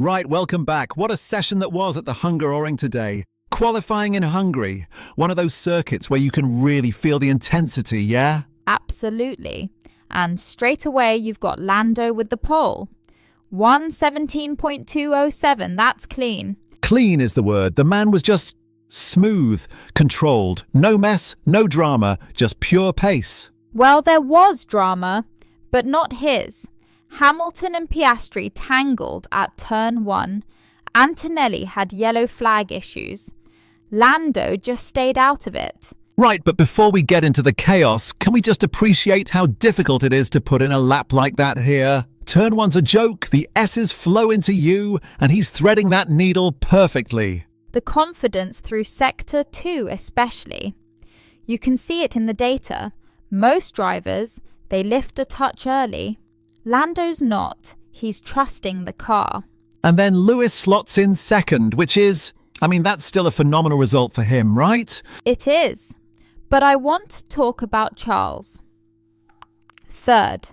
Right, welcome back. What a session that was at the Hungaroring today. Qualifying in Hungary, one of those circuits where you can really feel the intensity, yeah? Absolutely. And straight away you've got Lando with the pole. 1:17.207, that's clean. Clean is the word. The man was just smooth, controlled. No mess, no drama, just pure pace. Well, there was drama, but not his. Hamilton and Piastri tangled at turn 1. Antonelli had yellow flag issues. Lando just stayed out of it. Right, but before we get into the chaos, can we just appreciate how difficult it is to put in a lap like that here? Turn 1's a joke, the S's flow into you, and he's threading that needle perfectly. The confidence through Sector 2 especially. You can see it in the data. Most drivers, they lift a touch early. Lando's not. He's trusting the car. And then Lewis slots in second, which is, that's still a phenomenal result for him, right? It is. But I want to talk about Charles. Third,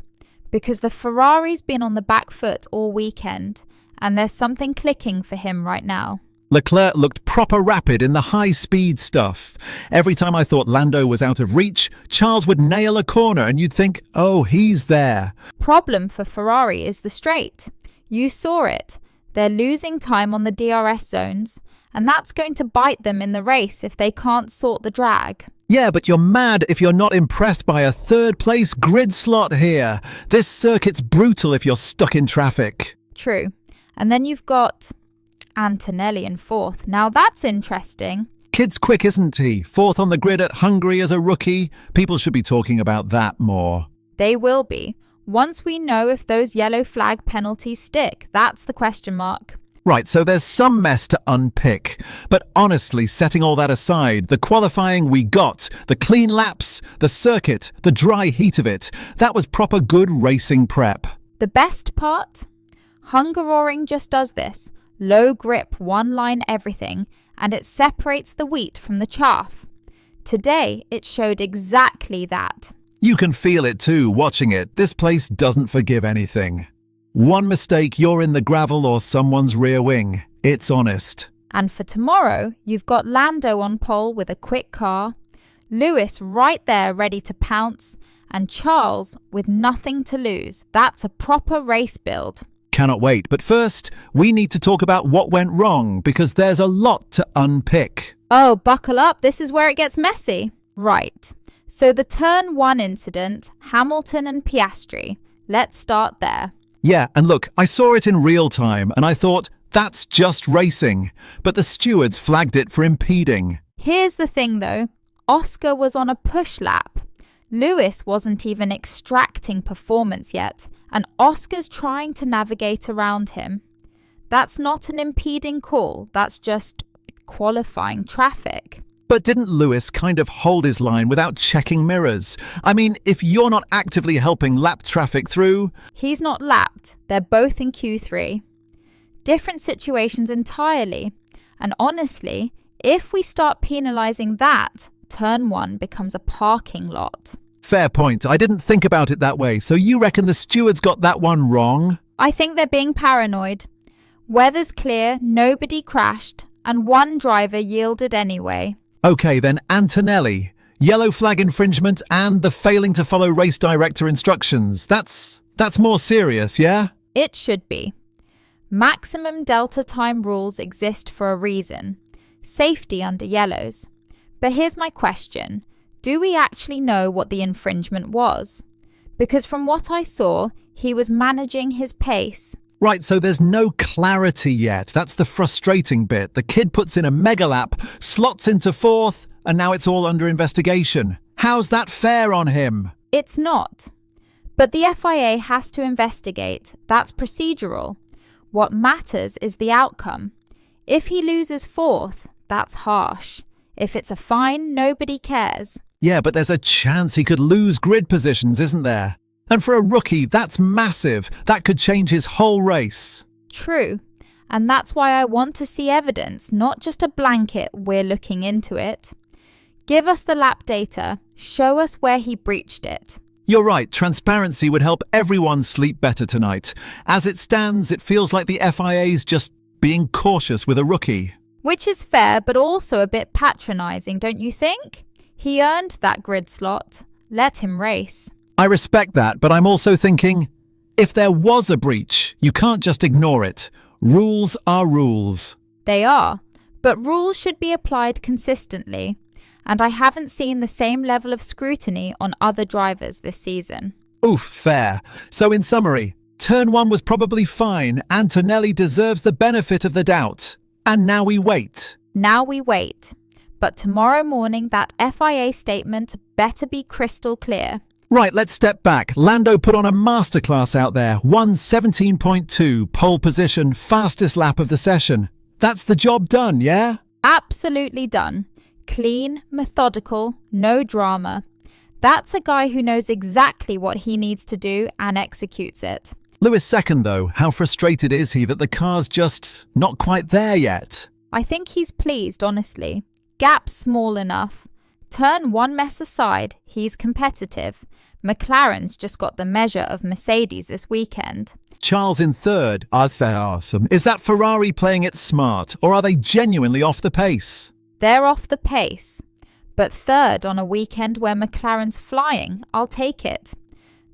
because the Ferrari's been on the back foot all weekend, and there's something clicking for him right now. Leclerc looked proper rapid in the high-speed stuff. Every time I thought Lando was out of reach, Charles would nail a corner and you'd think, oh, he's there. Problem for Ferrari is the straight. You saw it. They're losing time on the DRS zones, and that's going to bite them in the race if they can't sort the drag. Yeah, but you're mad if you're not impressed by a third-place grid slot here. This circuit's brutal if you're stuck in traffic. True. And then you've got Antonelli in fourth. Now that's interesting. Kid's quick, isn't he? Fourth on the grid at Hungary as a rookie. People should be talking about that more. They will be. Once we know if those yellow flag penalties stick, that's the question mark. Right, so there's some mess to unpick. But honestly, setting all that aside, the qualifying we got, the clean laps, the circuit, the dry heat of it, that was proper good racing prep. The best part? Hungaroring just does this. Low grip, one line everything, and it separates the wheat from the chaff. Today, it showed exactly that. You can feel it too, watching it. This place doesn't forgive anything. One mistake, you're in the gravel or someone's rear wing. It's honest. And for tomorrow, you've got Lando on pole with a quick car, Lewis right there ready to pounce, and Charles with nothing to lose. That's a proper race build. Cannot wait. But first, we need to talk about what went wrong, because there's a lot to unpick. Oh, buckle up. This is where it gets messy. Right. So the turn 1 incident, Hamilton and Piastri. Let's start there. Yeah, and look, I saw it in real time, and I thought, that's just racing. But the stewards flagged it for impeding. Here's the thing, though. Oscar was on a push lap. Lewis wasn't even extracting performance yet, and Oscar's trying to navigate around him. That's not an impeding call. That's just qualifying traffic. But didn't Lewis kind of hold his line without checking mirrors? If you're not actively helping lap traffic through... He's not lapped. They're both in Q3. Different situations entirely. And honestly, if we start penalising that, turn 1 becomes a parking lot. Fair point. I didn't think about it that way. So you reckon the stewards got that one wrong? I think they're being paranoid. Weather's clear, nobody crashed, and one driver yielded anyway. Okay, then Antonelli, yellow flag infringement and the failing to follow race director instructions. That's more serious, yeah? It should be. Maximum delta time rules exist for a reason. Safety under yellows. But here's my question. Do we actually know what the infringement was? Because from what I saw, he was managing his pace. Right, so there's no clarity yet. That's the frustrating bit. The kid puts in a mega lap, slots into fourth, and now it's all under investigation. How's that fair on him? It's not. But the FIA has to investigate. That's procedural. What matters is the outcome. If he loses fourth, that's harsh. If it's a fine, nobody cares. Yeah, but there's a chance he could lose grid positions, isn't there? And for a rookie, that's massive. That could change his whole race. True. And that's why I want to see evidence, not just a blanket, we're looking into it. Give us the lap data. Show us where he breached it. You're right, transparency would help everyone sleep better tonight. As it stands, it feels like the FIA's just being cautious with a rookie. Which is fair, but also a bit patronising, don't you think? He earned that grid slot. Let him race. I respect that, but I'm also thinking, if there was a breach, you can't just ignore it. Rules are rules. They are, but rules should be applied consistently, and I haven't seen the same level of scrutiny on other drivers this season. Oof, fair. So in summary, turn 1 was probably fine. Antonelli deserves the benefit of the doubt. And now we wait. Now we wait. But tomorrow morning, that FIA statement better be crystal clear. Right, let's step back. Lando put on a masterclass out there. 1:17.2, pole position, fastest lap of the session. That's the job done, yeah? Absolutely done. Clean, methodical, no drama. That's a guy who knows exactly what he needs to do and executes it. Lewis second, though. How frustrated is he that the car's just not quite there yet? I think he's pleased, honestly. Gap small enough. Turn 1 mess aside, he's competitive. McLaren's just got the measure of Mercedes this weekend. Charles in third. As for awesome. Is that Ferrari playing it smart, or are they genuinely off the pace? They're off the pace. But third on a weekend where McLaren's flying, I'll take it.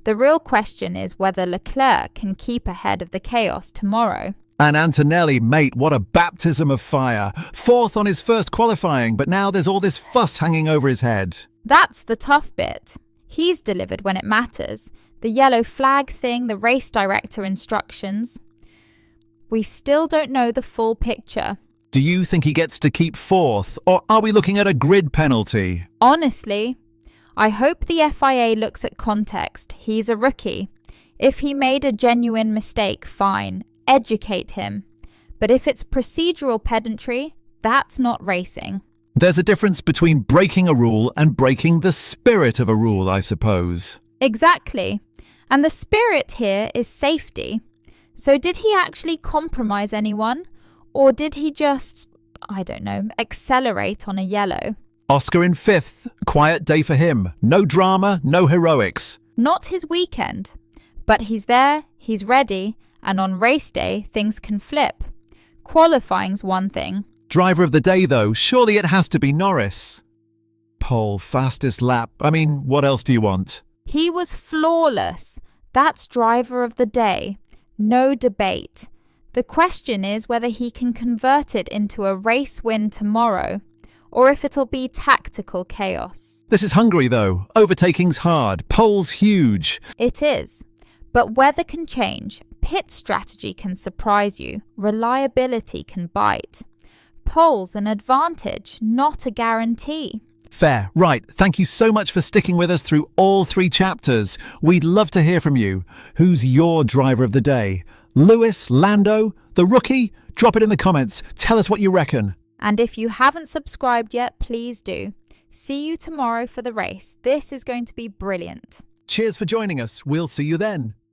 The real question is whether Leclerc can keep ahead of the chaos tomorrow. And Antonelli, mate, what a baptism of fire. Fourth on his first qualifying, but now there's all this fuss hanging over his head. That's the tough bit. He's delivered when it matters. The yellow flag thing, the race director instructions. We still don't know the full picture. Do you think he gets to keep fourth, or are we looking at a grid penalty? Honestly, I hope the FIA looks at context. He's a rookie. If he made a genuine mistake, fine. Educate him. But if it's procedural pedantry, that's not racing. There's a difference between breaking a rule and breaking the spirit of a rule, I suppose. Exactly. And the spirit here is safety. So did he actually compromise anyone? Or did he just, accelerate on a yellow? Oscar in fifth. Quiet day for him. No drama, no heroics. Not his weekend. But he's there, he's ready, and on race day, things can flip. Qualifying's one thing. Driver of the day, though, surely it has to be Norris. Pole, fastest lap. What else do you want? He was flawless. That's driver of the day. No debate. The question is whether he can convert it into a race win tomorrow, or if it'll be tactical chaos. This is Hungary, though. Overtaking's hard. Pole's huge. It is. But weather can change. Pit strategy can surprise you. Reliability can bite. Pole's an advantage, not a guarantee. Fair. Right. Thank you so much for sticking with us through all 3 chapters. We'd love to hear from you. Who's your driver of the day? Lewis, Lando, the rookie? Drop it in the comments. Tell us what you reckon. And if you haven't subscribed yet, please do. See you tomorrow for the race. This is going to be brilliant. Cheers for joining us. We'll see you then.